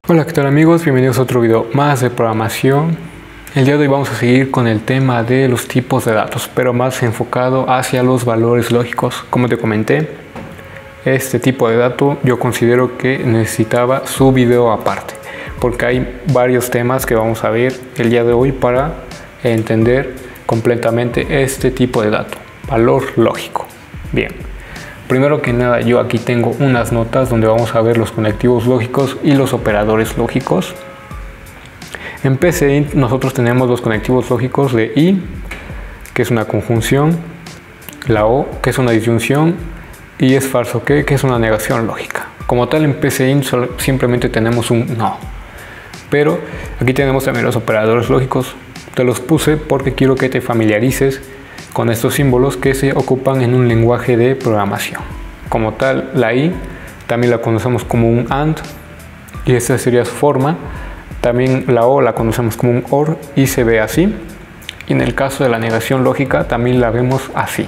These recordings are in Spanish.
Hola, ¿qué tal amigos? Bienvenidos a otro video más de programación. El día de hoy vamos a seguir con el tema de los tipos de datos, pero más enfocado hacia los valores lógicos. Como te comenté, este tipo de dato yo considero que necesitaba su video aparte, porque hay varios temas que vamos a ver el día de hoy para entender completamente este tipo de dato, valor lógico. Bien. Primero que nada, yo aquí tengo unas notas donde vamos a ver los conectivos lógicos y los operadores lógicos. En PCInt nosotros tenemos los conectivos lógicos de y, que es una conjunción, la o, que es una disyunción, y es falso que es una negación lógica. Como tal, en PCInt simplemente tenemos un no. Pero aquí tenemos también los operadores lógicos. Te los puse porque quiero que te familiarices con estos símbolos que se ocupan en un lenguaje de programación. Como tal, la i también la conocemos como un AND y esta sería su forma. También la o la conocemos como un OR y se ve así. Y en el caso de la negación lógica también la vemos así.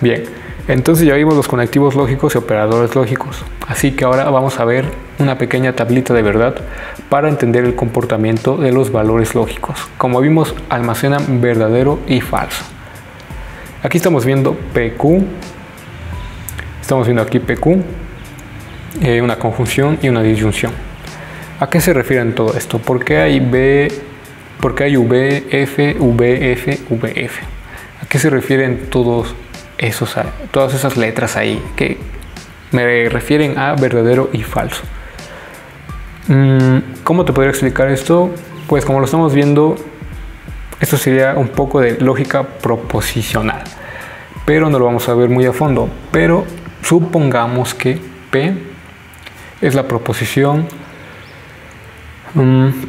Bien, entonces ya vimos los conectivos lógicos y operadores lógicos. Así que ahora vamos a ver una pequeña tablita de verdad para entender el comportamiento de los valores lógicos. Como vimos, almacenan verdadero y falso. Aquí estamos viendo PQ, estamos viendo aquí PQ, una conjunción y una disyunción. ¿A qué se refieren todo esto? ¿Por qué hay V, por qué hay VF, VF, VF? ¿A qué se refieren todas esas letras ahí que me refieren a verdadero y falso? ¿Cómo te podría explicar esto? Pues como lo estamos viendo, esto sería un poco de lógica proposicional, pero no lo vamos a ver muy a fondo. Pero supongamos que P es la proposición,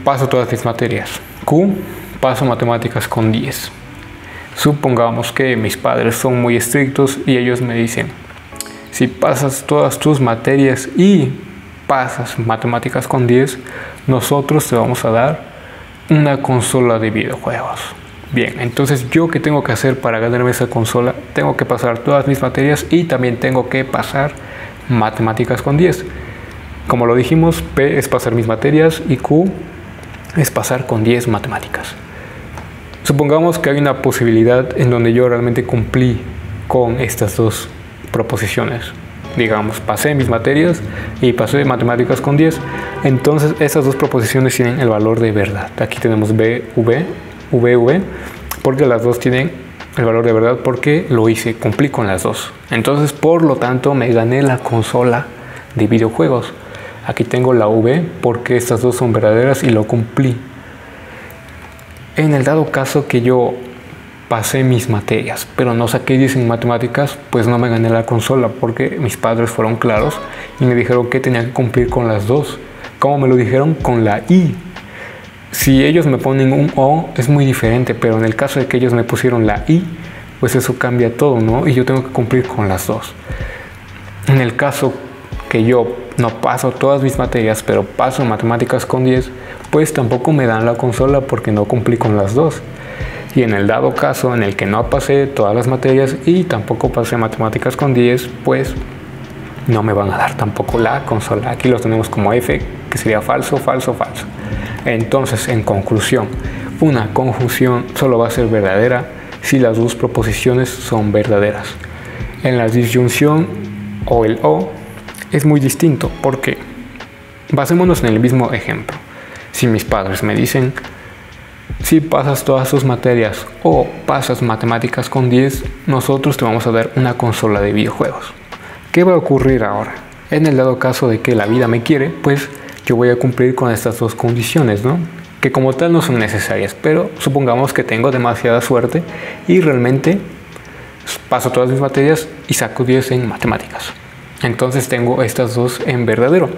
paso todas mis materias. Q, paso matemáticas con 10. Supongamos que mis padres son muy estrictos y ellos me dicen, si pasas todas tus materias y pasas matemáticas con 10, nosotros te vamos a dar una consola de videojuegos. Bien, entonces yo qué tengo que hacer para ganarme esa consola? Tengo que pasar todas mis materias y también tengo que pasar matemáticas con 10. Como lo dijimos, P es pasar mis materias y Q es pasar con 10 matemáticas. Supongamos que hay una posibilidad en donde yo realmente cumplí con estas dos proposiciones. Digamos, pasé mis materias y pasé matemáticas con 10. Entonces, estas dos proposiciones tienen el valor de verdad. Aquí tenemos VV, porque las dos tienen el valor de verdad porque lo hice, cumplí con las dos. Entonces, por lo tanto, me gané la consola de videojuegos. Aquí tengo la V porque estas dos son verdaderas y lo cumplí. En el dado caso que yo pasé mis materias, pero no saqué 10 en matemáticas, pues no me gané la consola porque mis padres fueron claros y me dijeron que tenía que cumplir con las dos. ¿Cómo me lo dijeron? Con la I. Si ellos me ponen un O es muy diferente, pero en el caso de que ellos me pusieron la I, pues eso cambia todo, ¿no? Y yo tengo que cumplir con las dos. En el caso que yo no paso todas mis materias, pero paso matemáticas con 10, pues tampoco me dan la consola porque no cumplí con las dos. Y en el dado caso en el que no pasé todas las materias y tampoco pasé matemáticas con 10, pues no me van a dar tampoco la consola. Aquí lo tenemos como F, que sería falso, falso, falso. Entonces, en conclusión, una conjunción solo va a ser verdadera si las dos proposiciones son verdaderas. En la disyunción o el O es muy distinto porque, basémonos en el mismo ejemplo. Si mis padres me dicen, si pasas todas tus materias o pasas matemáticas con 10, nosotros te vamos a dar una consola de videojuegos. ¿Qué va a ocurrir ahora? En el dado caso de que la vida me quiere, pues yo voy a cumplir con estas dos condiciones, ¿no? Que como tal no son necesarias, pero supongamos que tengo demasiada suerte y realmente paso todas mis materias y saco 10 en matemáticas. Entonces tengo estas dos en verdadero.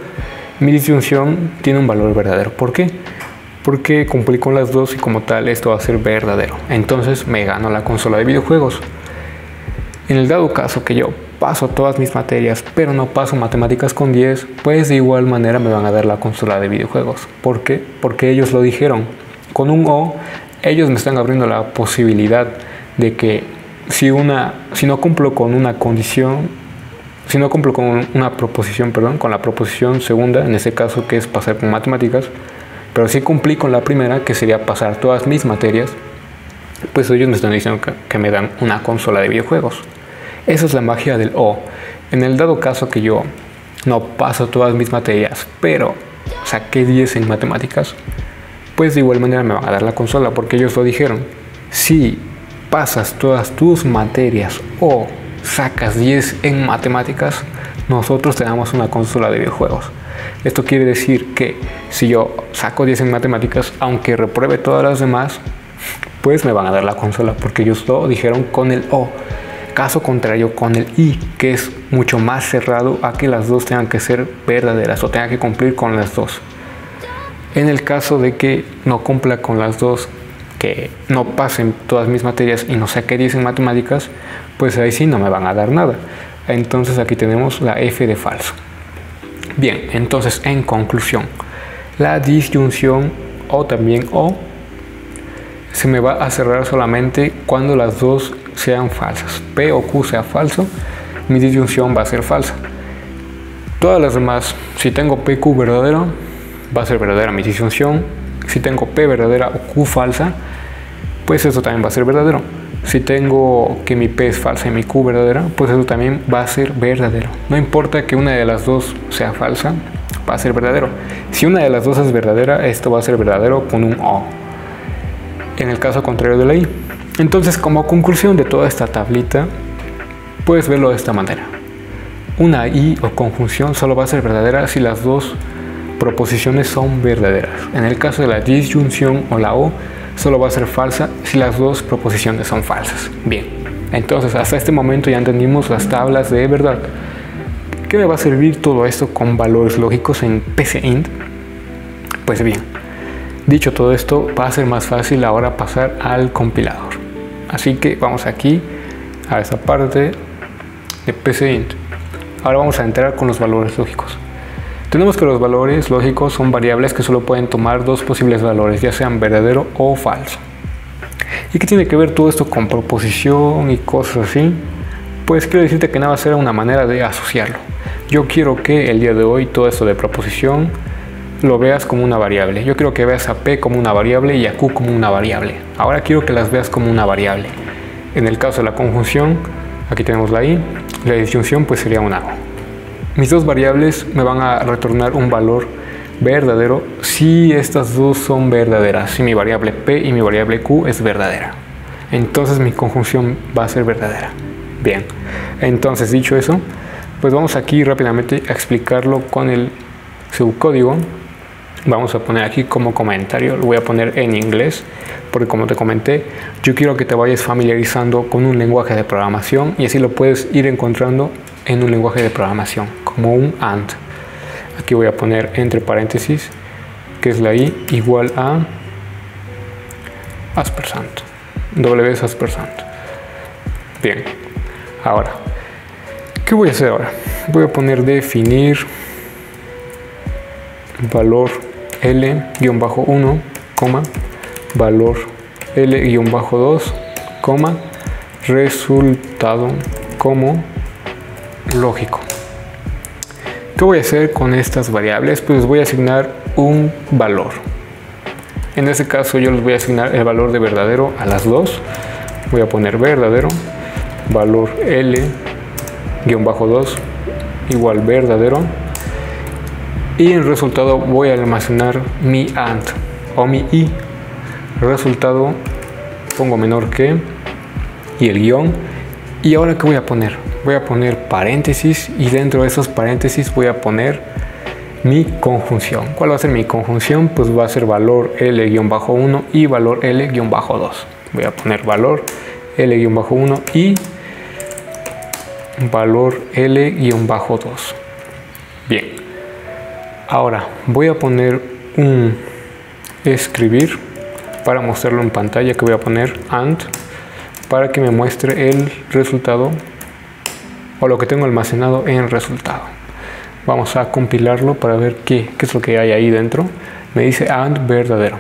Mi disyunción tiene un valor verdadero. ¿Por qué? Porque cumplí con las dos y como tal esto va a ser verdadero. Entonces me gano la consola de videojuegos. En el dado caso que yo paso todas mis materias pero no paso matemáticas con 10, pues de igual manera me van a dar la consola de videojuegos. ¿Por qué? Porque ellos lo dijeron. Con un O, ellos me están abriendo la posibilidad de que si no cumplo con una condición, si no cumplo con una proposición, perdón, con la proposición segunda, en ese caso que es pasar con matemáticas, pero si cumplí con la primera, que sería pasar todas mis materias, pues ellos me están diciendo que me dan una consola de videojuegos. Esa es la magia del O. En el dado caso que yo no paso todas mis materias, pero saqué 10 en matemáticas, pues de igual manera me van a dar la consola, porque ellos lo dijeron. Si pasas todas tus materias o sacas 10 en matemáticas, nosotros te damos una consola de videojuegos. Esto quiere decir que si yo saco 10 en matemáticas, aunque repruebe todas las demás, pues me van a dar la consola, porque ellos lo dijeron con el O. Caso contrario con el I, que es mucho más cerrado a que las dos tengan que ser verdaderas o tengan que cumplir con las dos. En el caso de que no cumpla con las dos, que no pasen todas mis materias y no saque 10 en matemáticas, pues ahí sí no me van a dar nada. Entonces aquí tenemos la F de falso. Bien, entonces en conclusión, la disyunción o también O se me va a cerrar solamente cuando las dos sean falsas. P o Q sea falso, mi disyunción va a ser falsa. Todas las demás, si tengo PQ verdadero, va a ser verdadera mi disyunción. Si tengo P verdadera o Q falsa, pues eso también va a ser verdadero. Si tengo que mi P es falsa y mi Q verdadera, pues eso también va a ser verdadero. No importa que una de las dos sea falsa, va a ser verdadero. Si una de las dos es verdadera, esto va a ser verdadero con un O. En el caso contrario de la I. Entonces, como conclusión de toda esta tablita, puedes verlo de esta manera. Una I o conjunción solo va a ser verdadera si las dos proposiciones son verdaderas. En el caso de la disyunción o la O, solo va a ser falsa si las dos proposiciones son falsas. Bien, entonces hasta este momento ya entendimos las tablas de verdad. ¿Qué me va a servir todo esto con valores lógicos en PCInt? Pues bien, dicho todo esto, va a ser más fácil ahora pasar al compilador. Así que vamos aquí a esta parte de PCInt. Ahora vamos a entrar con los valores lógicos. Tenemos que los valores lógicos son variables que solo pueden tomar dos posibles valores, ya sean verdadero o falso. ¿Y qué tiene que ver todo esto con proposición y cosas así? Pues quiero decirte que nada va a ser una manera de asociarlo. Yo quiero que el día de hoy todo esto de proposición lo veas como una variable. Yo quiero que veas a P como una variable y a Q como una variable. Ahora quiero que las veas como una variable. En el caso de la conjunción, aquí tenemos la I, la disyunción pues sería una O. Mis dos variables me van a retornar un valor verdadero si estas dos son verdaderas, si mi variable P y mi variable Q es verdadera. Entonces mi conjunción va a ser verdadera. Bien, entonces dicho eso, pues vamos aquí rápidamente a explicarlo con el subcódigo. Vamos a poner aquí como comentario, lo voy a poner en inglés, porque como te comenté, yo quiero que te vayas familiarizando con un lenguaje de programación y así lo puedes ir encontrando en un lenguaje de programación, como un AND. Aquí voy a poner entre paréntesis, que es la I, igual a aspersant, W es aspersant. Bien, ahora, ¿qué voy a hacer ahora? Voy a poner definir valor L-1, valor L-2, resultado como lógico. ¿Qué voy a hacer con estas variables? Pues voy a asignar un valor. En este caso yo les voy a asignar el valor de verdadero a las dos. Voy a poner verdadero, valor L-2 igual verdadero. Y en resultado voy a almacenar mi AND o mi I. Resultado pongo menor que y el guión. Y ahora ¿qué voy a poner? Voy a poner paréntesis y dentro de esos paréntesis voy a poner mi conjunción. ¿Cuál va a ser mi conjunción? Pues va a ser valor L-1 y valor L-2. Voy a poner valor L-1 y valor L-2. Bien. Ahora voy a poner un escribir para mostrarlo en pantalla, que voy a poner AND para que me muestre el resultado o lo que tengo almacenado en el resultado. Vamos a compilarlo para ver qué es lo que hay ahí dentro. Me dice AND verdadero.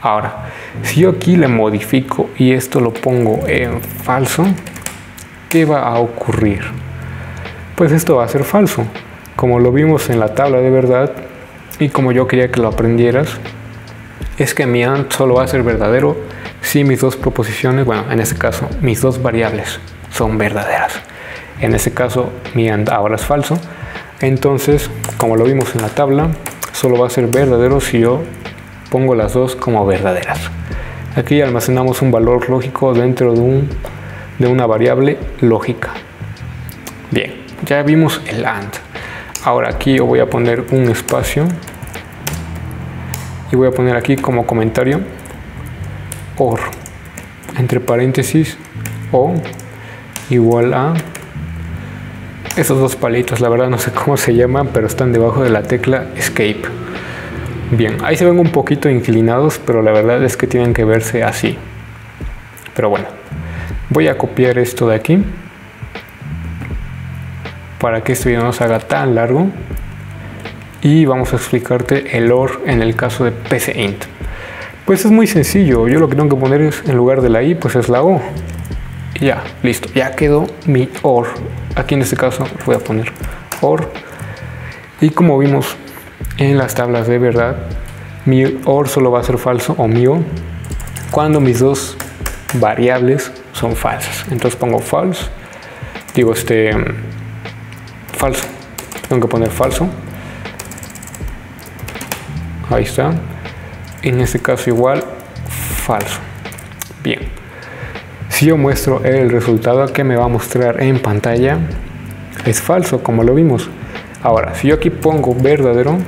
Ahora, si yo aquí le modifico y esto lo pongo en falso, ¿qué va a ocurrir? pues esto va a ser falso. Como lo vimos en la tabla de verdad y como yo quería que lo aprendieras, es que mi AND solo va a ser verdadero si mis dos proposiciones, bueno, en este caso mis dos variables son verdaderas. En este caso mi AND ahora es falso. Entonces, como lo vimos en la tabla, solo va a ser verdadero si yo pongo las dos como verdaderas. Aquí almacenamos un valor lógico dentro de una variable lógica. Bien, ya vimos el AND. Ahora aquí yo voy a poner un espacio y voy a poner aquí como comentario OR, entre paréntesis, O igual a esos dos palitos. La verdad no sé cómo se llaman, pero están debajo de la tecla Escape. Bien, ahí se ven un poquito inclinados, pero la verdad es que tienen que verse así. Pero bueno, voy a copiar esto de aquí para que este video no se haga tan largo, y vamos a explicarte el OR en el caso de PCInt. Pues es muy sencillo. Yo lo que tengo que poner es, en lugar de la I, pues es la O. Y ya, listo, ya quedó mi OR. Aquí en este caso voy a poner OR, y como vimos en las tablas de verdad, mi OR solo va a ser falso, o mi O, cuando mis dos variables son falsas. Entonces pongo false, digo falso, tengo que poner falso, ahí está. En este caso igual falso. Bien, si yo muestro el resultado que me va a mostrar en pantalla, es falso, como lo vimos. Ahora, si yo aquí pongo verdadero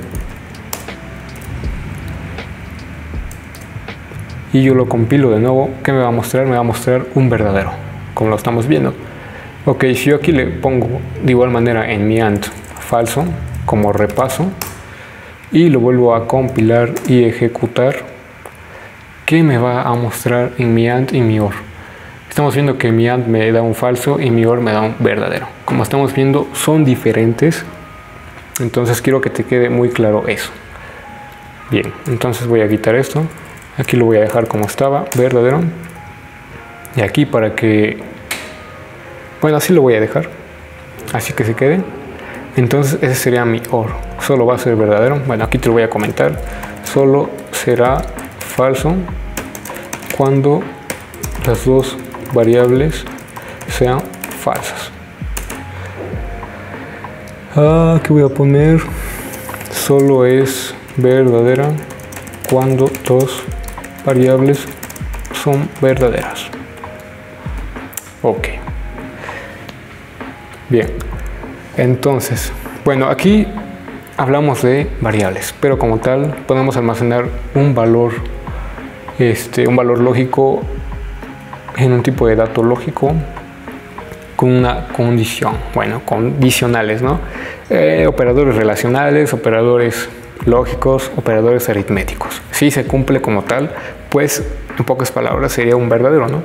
y yo lo compilo de nuevo, ¿qué me va a mostrar? Me va a mostrar un verdadero, como lo estamos viendo. Ok, si yo aquí le pongo de igual manera en mi AND falso, como repaso, y lo vuelvo a compilar y ejecutar, ¿qué me va a mostrar en mi AND y mi OR? Estamos viendo que mi AND me da un falso y mi OR me da un verdadero. Como estamos viendo, son diferentes. Entonces quiero que te quede muy claro eso. Bien, entonces voy a quitar esto. Aquí lo voy a dejar como estaba, verdadero. Y aquí para que... bueno, así lo voy a dejar. Así que se quede. Entonces ese sería mi OR. Solo va a ser verdadero. Bueno, aquí te lo voy a comentar. Solo será falso cuando las dos variables sean falsas. ¿Qué voy a poner? Solo es verdadera cuando dos variables son verdaderas. Ok. Bien. Entonces, bueno, aquí hablamos de variables, pero como tal podemos almacenar un valor lógico en un tipo de dato lógico con una condición. Bueno, condicionales, ¿no? Operadores relacionales, operadores lógicos, operadores aritméticos. Si se cumple como tal, pues en pocas palabras sería un verdadero, ¿no?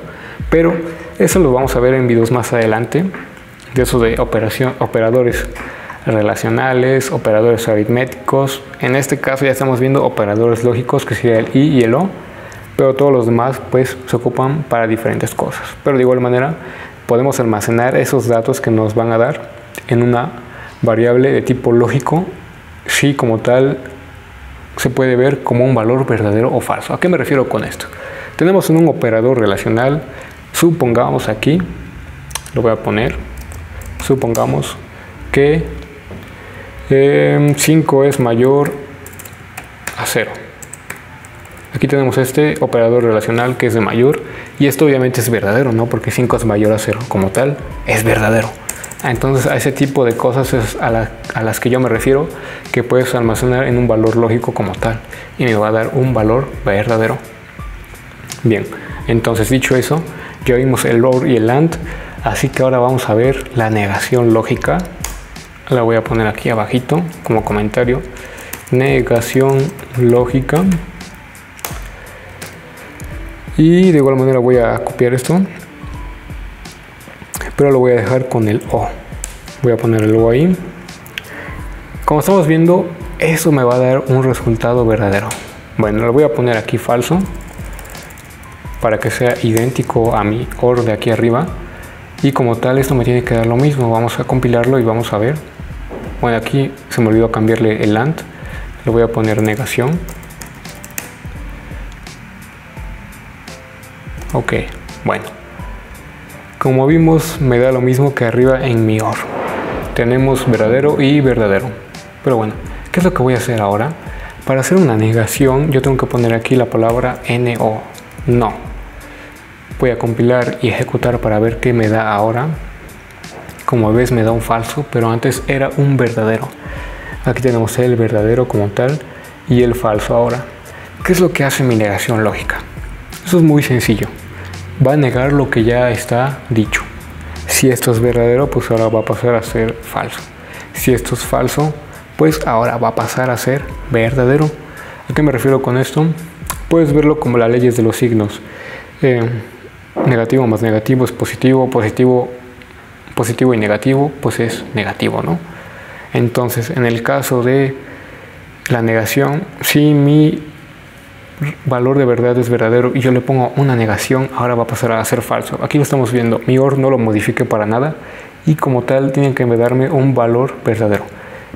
Pero eso lo vamos a ver en videos más adelante, de eso de operadores relacionales, operadores aritméticos. En este caso ya estamos viendo operadores lógicos, que sería el I y el O, pero todos los demás pues se ocupan para diferentes cosas. Pero de igual manera podemos almacenar esos datos que nos van a dar en una variable de tipo lógico, si como tal se puede ver como un valor verdadero o falso. ¿A qué me refiero con esto? Tenemos un operador relacional, supongamos aquí, lo voy a poner, supongamos que 5 es mayor a 0. Aquí tenemos este operador relacional que es de mayor, y esto obviamente es verdadero, ¿no? Porque 5 es mayor a 0, como tal, es verdadero. Entonces a ese tipo de cosas es a las que yo me refiero, que puedes almacenar en un valor lógico como tal, y me va a dar un valor verdadero. Bien, entonces dicho eso, ya vimos el OR y el AND, así que ahora vamos a ver la negación lógica. La voy a poner aquí abajito como comentario. Negación lógica. Y de igual manera voy a copiar esto, pero lo voy a dejar con el O. Voy a poner el O ahí. Como estamos viendo, eso me va a dar un resultado verdadero. Bueno, lo voy a poner aquí falso para que sea idéntico a mi OR de aquí arriba. y como tal esto me tiene que dar lo mismo. Vamos a compilarlo y vamos a ver. Bueno, aquí se me olvidó cambiarle el AND, le voy a poner negación. Ok, bueno, como vimos me da lo mismo que arriba en mi OR. Tenemos verdadero y verdadero. Pero bueno, ¿qué es lo que voy a hacer ahora? Para hacer una negación yo tengo que poner aquí la palabra NO, no. Voy a compilar y ejecutar para ver qué me da ahora. Como ves me da un falso, pero antes era un verdadero. Aquí tenemos el verdadero como tal y el falso ahora. ¿Qué es lo que hace mi negación lógica? Eso es muy sencillo. Va a negar lo que ya está dicho. Si esto es verdadero, pues ahora va a pasar a ser falso. Si esto es falso, pues ahora va a pasar a ser verdadero. ¿A qué me refiero con esto? Puedes verlo como las leyes de los signos. Negativo más negativo es positivo, positivo y negativo pues es negativo, ¿no? Entonces en el caso de la negación, si mi valor de verdad es verdadero y yo le pongo una negación, ahora va a pasar a ser falso. Aquí lo estamos viendo, mi OR no lo modifique para nada y como tal tienen que darme un valor verdadero,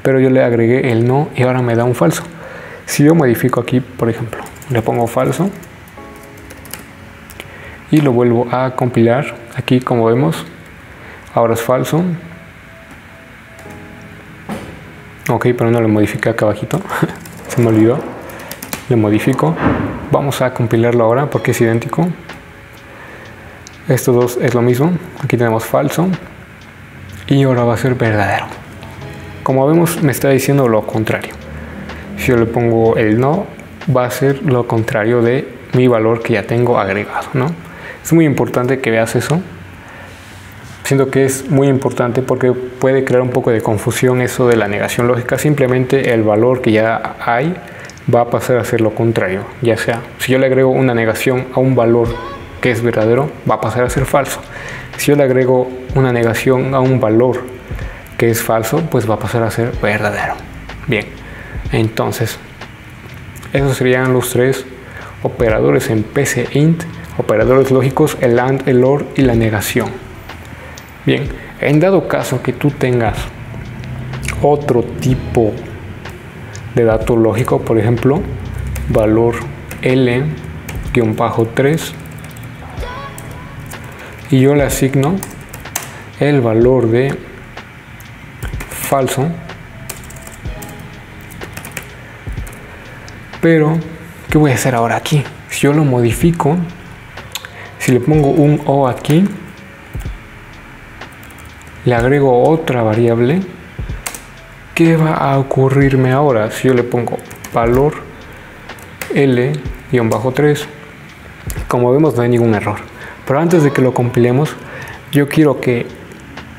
pero yo le agregué el no y ahora me da un falso. Si yo modifico aquí, por ejemplo, le pongo falso y lo vuelvo a compilar, aquí como vemos ahora es falso. Ok, pero no lo modifiqué acá abajito se me olvidó, le modifico. Vamos a compilarlo ahora porque es idéntico. Estos dos es lo mismo, aquí tenemos falso y ahora va a ser verdadero. Como vemos me está diciendo lo contrario. Si yo le pongo el no, va a ser lo contrario de mi valor que ya tengo agregado, ¿no? Es muy importante que veas eso. Siento que es muy importante porque puede crear un poco de confusión eso de la negación lógica. Simplemente el valor que ya hay va a pasar a ser lo contrario. Ya sea, si yo le agrego una negación a un valor que es verdadero, va a pasar a ser falso. Si yo le agrego una negación a un valor que es falso, pues va a pasar a ser verdadero. Bien, entonces esos serían los tres operadores en PCInt, operadores lógicos, el AND, el OR y la negación. Bien, en dado caso que tú tengas otro tipo de dato lógico, por ejemplo, valor L-3 y yo le asigno el valor de falso, pero ¿qué voy a hacer ahora aquí? Si yo lo modifico, si le pongo un O aquí, le agrego otra variable, ¿qué va a ocurrirme ahora? Si yo le pongo valor L-3, como vemos no hay ningún error. Pero antes de que lo compilemos, yo quiero que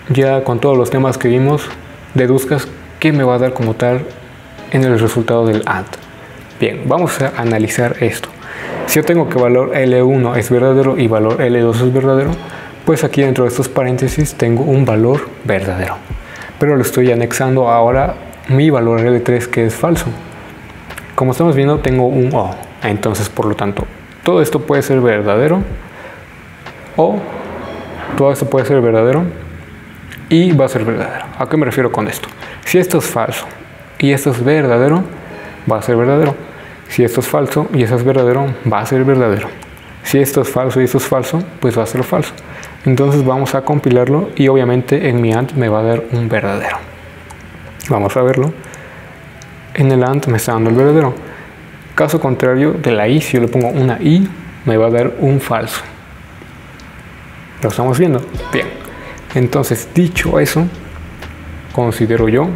ya con todos los temas que vimos, deduzcas qué me va a dar como tal en el resultado del AND. Bien, vamos a analizar esto. Si yo tengo que valor L1 es verdadero y valor L2 es verdadero, pues aquí dentro de estos paréntesis tengo un valor verdadero. Pero lo estoy anexando ahora mi valor L3 que es falso. Como estamos viendo tengo un O. Entonces por lo tanto todo esto puede ser verdadero o todo esto puede ser verdadero y va a ser verdadero. ¿A qué me refiero con esto? Si esto es falso y esto es verdadero, va a ser verdadero. Si esto es falso y eso es verdadero, va a ser verdadero. Si esto es falso y esto es falso, pues va a ser falso. Entonces vamos a compilarlo y obviamente en mi AND me va a dar un verdadero. Vamos a verlo. En el AND me está dando el verdadero. Caso contrario de la I, si yo le pongo una I, me va a dar un falso. ¿Lo estamos viendo? Bien. Entonces, dicho eso, considero yo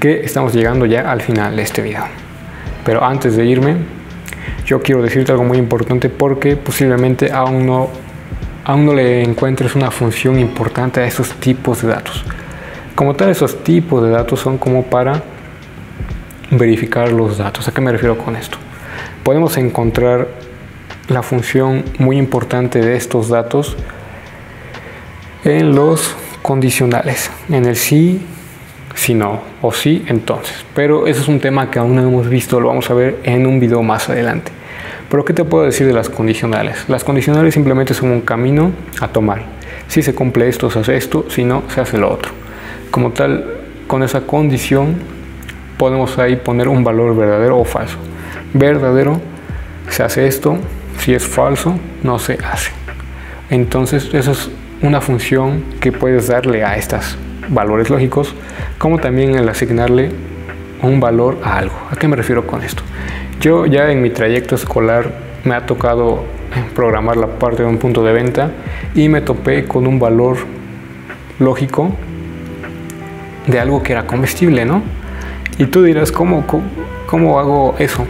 que estamos llegando ya al final de este video. Pero antes de irme, yo quiero decirte algo muy importante porque posiblemente aún no le encuentres una función importante a esos tipos de datos. Como tal, esos tipos de datos son como para verificar los datos. ¿A qué me refiero con esto? Podemos encontrar la función muy importante de estos datos en los condicionales, en el sí, si no, o sí, entonces. Pero eso es un tema que aún no hemos visto, lo vamos a ver en un video más adelante. Pero ¿qué te puedo decir de las condicionales? Las condicionales simplemente son un camino a tomar. Si se cumple esto, se hace esto, si no, se hace lo otro. Como tal, con esa condición podemos ahí poner un valor verdadero o falso. Verdadero, se hace esto, si es falso, no se hace. Entonces, esa es una función que puedes darle a estos valores lógicos, como también el asignarle un valor a algo. ¿A qué me refiero con esto? Yo ya en mi trayecto escolar me ha tocado programar la parte de un punto de venta y me topé con un valor lógico de algo que era comestible, ¿no? Y tú dirás, ¿cómo hago eso?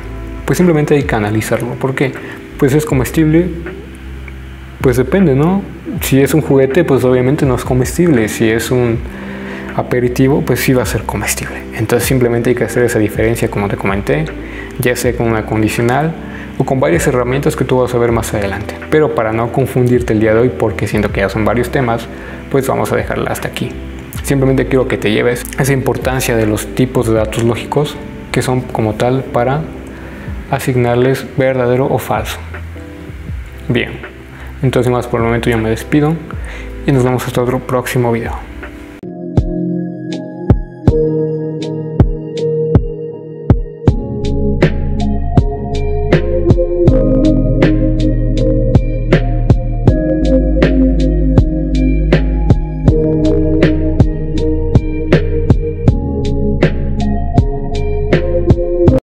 Pues simplemente hay que analizarlo. ¿Por qué? Pues es comestible, pues depende, ¿no? Si es un juguete, pues obviamente no es comestible. Si es un aperitivo, pues sí va a ser comestible. Entonces simplemente hay que hacer esa diferencia, como te comenté, ya sea con una condicional o con varias herramientas que tú vas a ver más adelante. Pero para no confundirte el día de hoy, porque siento que ya son varios temas, pues vamos a dejarla hasta aquí. Simplemente quiero que te lleves esa importancia de los tipos de datos lógicos que son como tal para asignarles verdadero o falso. Bien, entonces más por el momento yo me despido y nos vemos hasta otro próximo video.